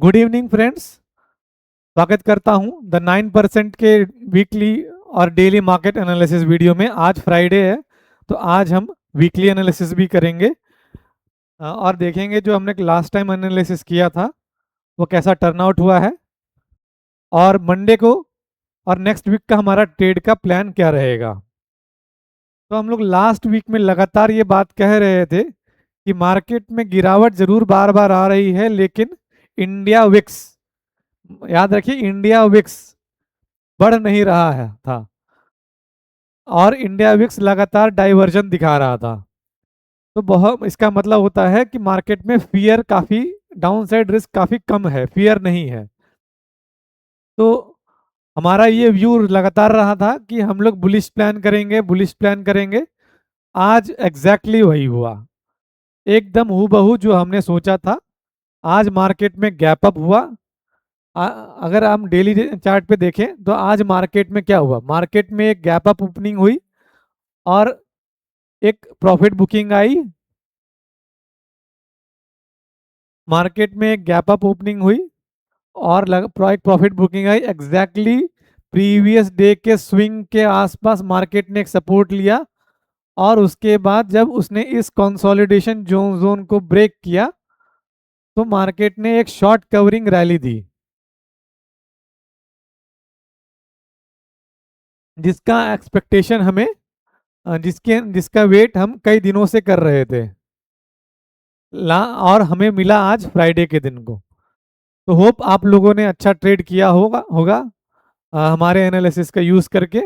Good evening friends. स्वागत करता हूं द 9% के वीकली और डेली मार्केट एनालिसिस वीडियो में। आज फ्राइडे है तो आज हम वीकली एनालिसिस भी करेंगे और देखेंगे जो हमने लास्ट टाइम एनालिसिस किया था वो कैसा टर्न आउट हुआ है और मंडे को और नेक्स्ट वीक का हमारा ट्रेड का प्लान क्या रहेगा। तो हम लोग लास्ट वीक में लगातार ये बात कह रहे थे कि मार्केट में गिरावट जरूर बार बार आ रही है, लेकिन इंडिया विक्स, याद रखिए इंडिया विक्स बढ़ नहीं रहा है था और इंडिया विक्स लगातार डाइवर्जन दिखा रहा था। तो बहुत इसका मतलब होता है कि मार्केट में फियर काफ़ी, डाउनसाइड रिस्क काफ़ी कम है, फियर नहीं है। तो हमारा ये व्यू लगातार रहा था कि हम लोग बुलिश प्लान करेंगे, बुलिश प्लान करेंगे। आज एग्जैक्टली वही हुआ, एकदम हूबहू जो हमने सोचा था। आज मार्केट में गैप अप हुआ। अगर हम डेली चार्ट पे देखें तो आज मार्केट में क्या हुआ, मार्केट में एक गैप अप ओपनिंग हुई और एक प्रॉफिट बुकिंग आई। मार्केट में एक गैप अप ओपनिंग हुई और एक प्रॉफिट बुकिंग आई। एग्जैक्टली प्रीवियस डे के स्विंग के आसपास मार्केट ने एक सपोर्ट लिया और उसके बाद जब उसने इस कंसोलिडेशन जोन को ब्रेक किया तो मार्केट ने एक शॉर्ट कवरिंग रैली दी, जिसका एक्सपेक्टेशन हमें, जिसका वेट हम कई दिनों से कर रहे थे ला, और हमें मिला आज फ्राइडे के दिन को। तो होप आप लोगों ने अच्छा ट्रेड किया होगा होगा हमारे एनालिसिस का यूज़ करके।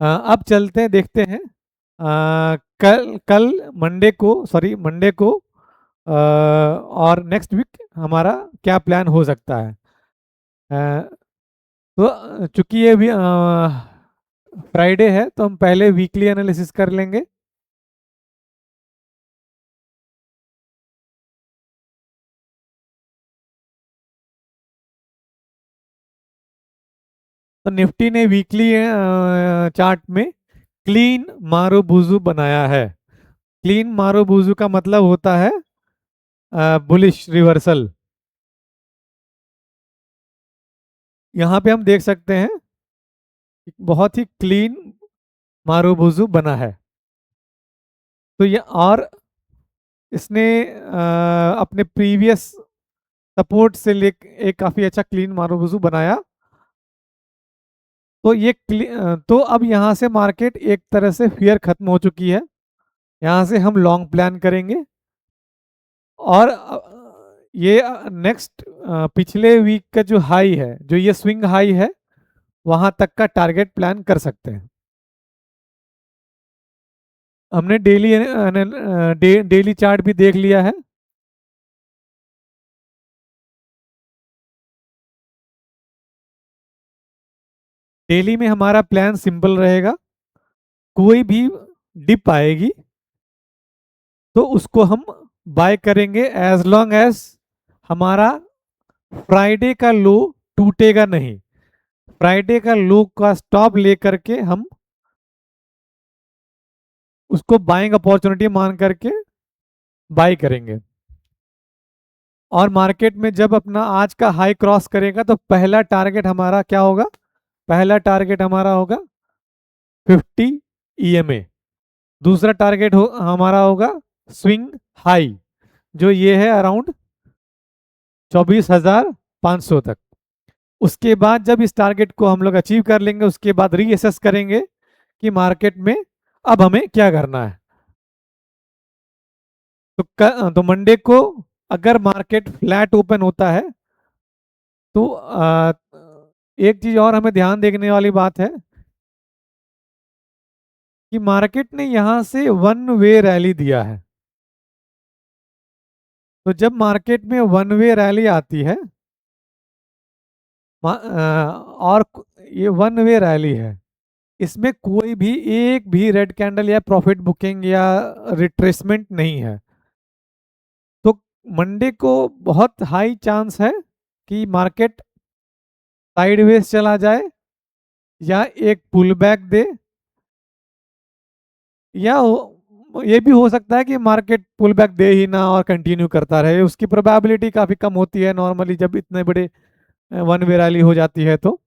अब चलते हैं, देखते हैं कल कल मंडे को और नेक्स्ट वीक हमारा क्या प्लान हो सकता है। तो चूंकि ये भी फ्राइडे है तो हम पहले वीकली एनालिसिस कर लेंगे। तो निफ्टी ने वीकली चार्ट में क्लीन मारुबुजु बनाया है। क्लीन मारुबुजु का मतलब होता है बुलिश रिवर्सल। यहाँ पे हम देख सकते हैं बहुत ही क्लीन मारुबुजु बना है। तो ये और इसने अपने प्रीवियस सपोर्ट से ले एक काफ़ी अच्छा क्लीन मारुबुजु बनाया। तो तो अब यहाँ से मार्केट एक तरह से फियर खत्म हो चुकी है। यहाँ से हम लॉन्ग प्लान करेंगे और ये नेक्स्ट पिछले वीक का जो हाई है, जो ये स्विंग हाई है, वहां तक का टारगेट प्लान कर सकते हैं। हमने डेली चार्ट भी देख लिया है। डेली में हमारा प्लान सिंपल रहेगा। कोई भी डिप आएगी तो उसको हम बाय करेंगे एज लॉन्ग एज हमारा फ्राइडे का लो टूटेगा नहीं। फ्राइडे का लो का स्टॉप लेकर के हम उसको बाइंग अपॉर्चुनिटी मान करके बाय करेंगे। और मार्केट में जब अपना आज का हाई क्रॉस करेगा तो पहला टारगेट हमारा क्या होगा, पहला टारगेट हमारा होगा 50 EMA। दूसरा टारगेट हमारा होगा स्विंग हाई, जो ये है अराउंड 24,500 तक। उसके बाद जब इस टारगेट को हम लोग अचीव कर लेंगे, उसके बाद रीअसेस करेंगे कि मार्केट में अब हमें क्या करना है। तो मंडे को अगर मार्केट फ्लैट ओपन होता है तो एक चीज और हमें ध्यान देखने वाली बात है कि मार्केट ने यहां से वन वे रैली दिया है। तो जब मार्केट में वन वे रैली आती है और ये वन वे रैली है, इसमें कोई भी एक भी रेड कैंडल या प्रॉफिट बुकिंग या रिट्रेसमेंट नहीं है। तो मंडे को बहुत हाई चांस है कि मार्केट साइडवेज चला जाए या एक पुल बैक दे, या ये भी हो सकता है कि मार्केट पुल बैक दे ही ना और कंटिन्यू करता रहे, उसकी प्रोबेबिलिटी काफ़ी कम होती है नॉर्मली जब इतने बड़े वन वे रैली हो जाती है। तो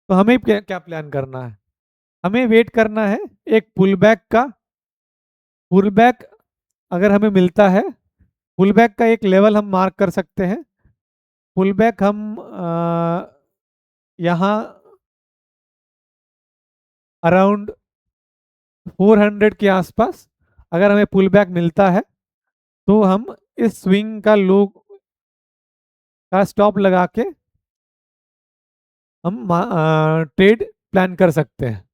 हमें क्या क्या प्लान करना है, हमें वेट करना है एक पुल बैक का। पुल बैक अगर हमें मिलता है, पुल बैक का एक लेवल हम मार्क कर सकते हैं। पुल बैक हम यहाँ अराउंड 400 के आसपास अगर हमें पुल बैक मिलता है तो हम इस स्विंग का लो का स्टॉप लगा के हम ट्रेड प्लान कर सकते हैं।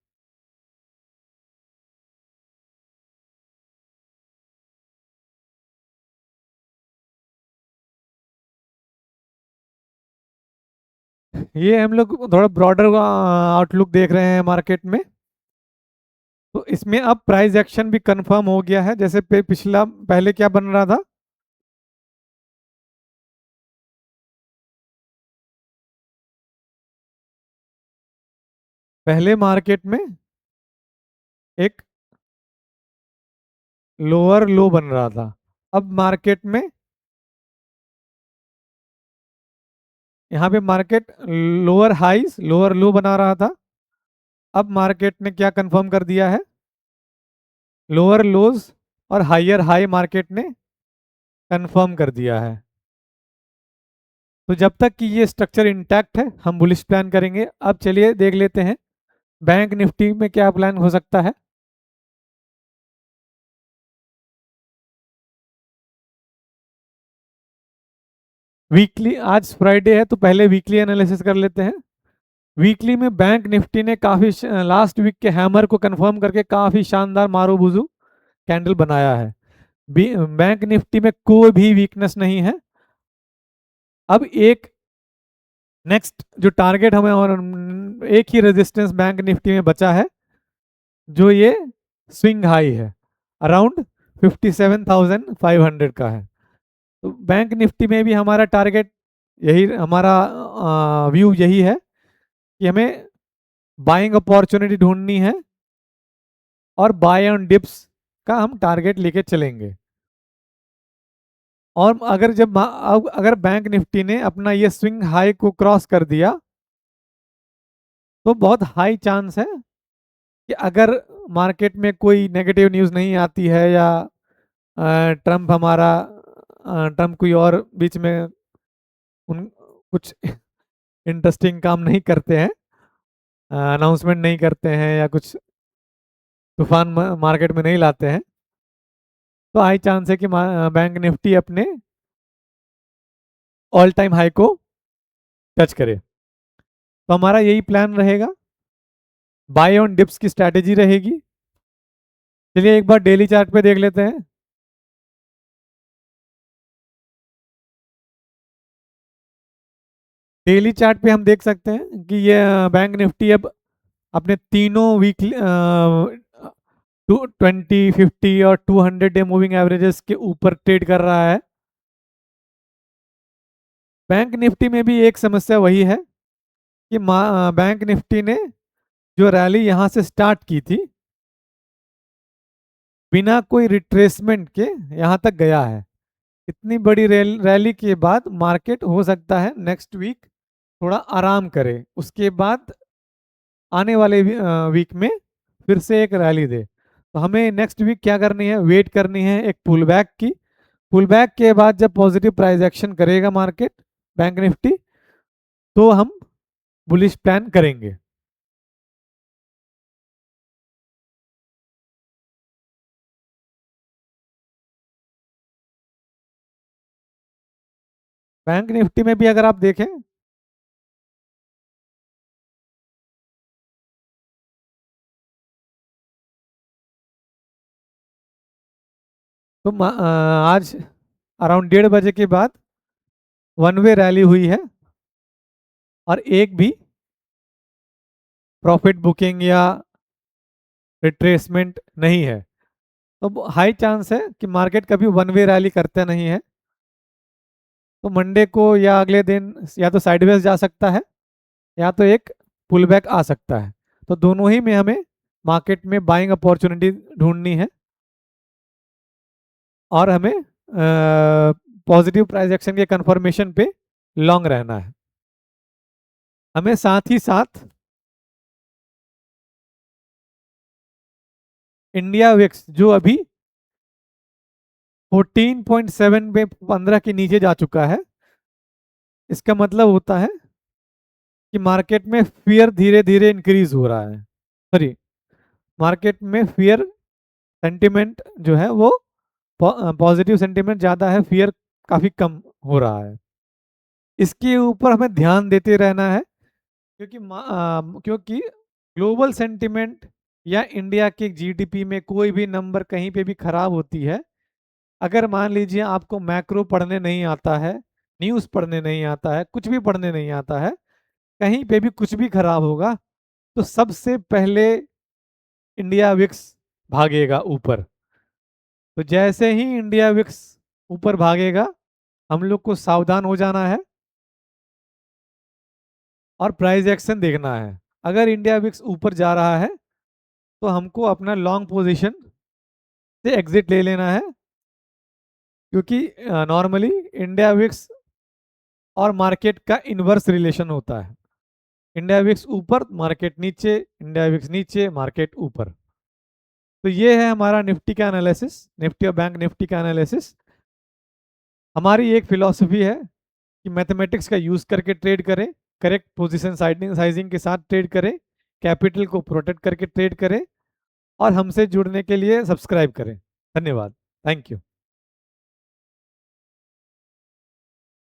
ये हम लोग थोड़ा ब्रॉडर आउटलुक देख रहे हैं मार्केट में। तो इसमें अब प्राइस एक्शन भी कंफर्म हो गया है, जैसे पिछला पहले क्या बन रहा था, पहले मार्केट में एक लोअर लो बन रहा था। अब मार्केट में यहाँ पे मार्केट लोअर हाईज लोअर लो बना रहा था। अब मार्केट ने क्या कंफर्म कर दिया है, लोअर लोज और हायर हाई मार्केट ने कंफर्म कर दिया है। तो जब तक कि ये स्ट्रक्चर इंटैक्ट है हम बुलिश प्लान करेंगे। अब चलिए देख लेते हैं बैंक निफ्टी में क्या प्लान हो सकता है। वीकली, आज फ्राइडे है तो पहले वीकली एनालिसिस कर लेते हैं। वीकली में बैंक निफ्टी ने काफ़ी लास्ट वीक के हैमर को कंफर्म करके काफ़ी शानदार मारूबुजू कैंडल बनाया है। बैंक निफ्टी में कोई भी वीकनेस नहीं है। अब एक नेक्स्ट जो टारगेट हमें और एक ही रेजिस्टेंस बैंक निफ्टी में बचा है, जो ये स्विंग हाई है अराउंड 57,500 का है। तो बैंक निफ्टी में भी हमारा टारगेट यही, हमारा व्यू यही है कि हमें बाइंग अपॉर्चुनिटी ढूंढनी है और बाय ऑन डिप्स का हम टारगेट लेके चलेंगे। और अगर अगर बैंक निफ्टी ने अपना ये स्विंग हाई को क्रॉस कर दिया तो बहुत हाई चांस है कि अगर मार्केट में कोई नेगेटिव न्यूज़ नहीं आती है या ट्रम्प हमारा ट्रम्प कोई और बीच में उन कुछ इंटरेस्टिंग काम नहीं करते हैं, अनाउंसमेंट नहीं करते हैं या कुछ तूफान मार्केट में नहीं लाते हैं, तो हाई चांस है कि बैंक निफ्टी अपने ऑल टाइम हाई को टच करे। तो हमारा यही प्लान रहेगा, बाय ऑन डिप्स की स्ट्रैटेजी रहेगी। चलिए एक बार डेली चार्ट पे देख लेते हैं। डेली चार्ट पे हम देख सकते हैं कि ये बैंक निफ्टी अब अपने तीनों वीकली 20, 50 और 200 डे मूविंग एवरेजेस के ऊपर ट्रेड कर रहा है। बैंक निफ्टी में भी एक समस्या वही है कि बैंक निफ्टी ने जो रैली यहाँ से स्टार्ट की थी बिना कोई रिट्रेसमेंट के यहाँ तक गया है। इतनी बड़ी रैली के बाद मार्केट हो सकता है नेक्स्ट वीक थोड़ा आराम करे, उसके बाद आने वाले वीक में फिर से एक रैली दे। तो हमें नेक्स्ट वीक क्या करनी है, वेट करनी है एक पुल बैक की। पुल बैक के बाद जब पॉजिटिव प्राइस एक्शन करेगा मार्केट बैंक निफ्टी तो हम बुलिश प्लान करेंगे। बैंक निफ्टी में भी अगर आप देखें तो आज अराउंड 1:30 के बाद वन वे रैली हुई है और एक भी प्रॉफिट बुकिंग या रिट्रेसमेंट नहीं है। तो हाई चांस है कि मार्केट कभी वन वे रैली करता नहीं है। तो मंडे को या अगले दिन या तो साइडवेज जा सकता है या तो एक पुल बैक आ सकता है। तो दोनों ही में हमें मार्केट में बाइंग अपॉर्चुनिटी ढूंढनी है। और हमें पॉजिटिव प्राइस एक्शन के कंफर्मेशन पे लॉन्ग रहना है। हमें साथ ही साथ इंडिया विक्स जो अभी 14.7 पे 15 के नीचे जा चुका है, इसका मतलब होता है कि मार्केट में फियर धीरे धीरे इंक्रीज हो रहा है। सॉरी, मार्केट में फियर सेंटिमेंट जो है वो पॉजिटिव सेंटिमेंट ज़्यादा है, फियर काफ़ी कम हो रहा है। इसके ऊपर हमें ध्यान देते रहना है, क्योंकि ग्लोबल सेंटिमेंट या इंडिया के जीडीपी में कोई भी नंबर कहीं पे भी खराब होती है, अगर मान लीजिए आपको मैक्रो पढ़ने नहीं आता है, न्यूज़ पढ़ने नहीं आता है, कुछ भी पढ़ने नहीं आता है, कहीं पे भी कुछ भी खराब होगा तो सबसे पहले इंडिया विक्स भागेगा ऊपर। तो जैसे ही इंडिया विक्स ऊपर भागेगा, हम लोग को सावधान हो जाना है और प्राइस एक्शन देखना है। अगर इंडिया विक्स ऊपर जा रहा है तो हमको अपना लॉन्ग पोजीशन से एग्जिट ले लेना है, क्योंकि नॉर्मली इंडिया विक्स और मार्केट का इन्वर्स रिलेशन होता है। इंडिया विक्स ऊपर, मार्केट नीचे, इंडिया विक्स नीचे, मार्केट ऊपर। तो ये है हमारा निफ्टी का एनालिसिस, निफ्टी और बैंक निफ्टी का एनालिसिस। हमारी एक फिलॉसफी है कि मैथमेटिक्स का यूज़ करके ट्रेड करें, करेक्ट पोजीशन साइजिंग के साथ ट्रेड करें, कैपिटल को प्रोटेक्ट करके ट्रेड करें और हमसे जुड़ने के लिए सब्सक्राइब करें। धन्यवाद। Thank you.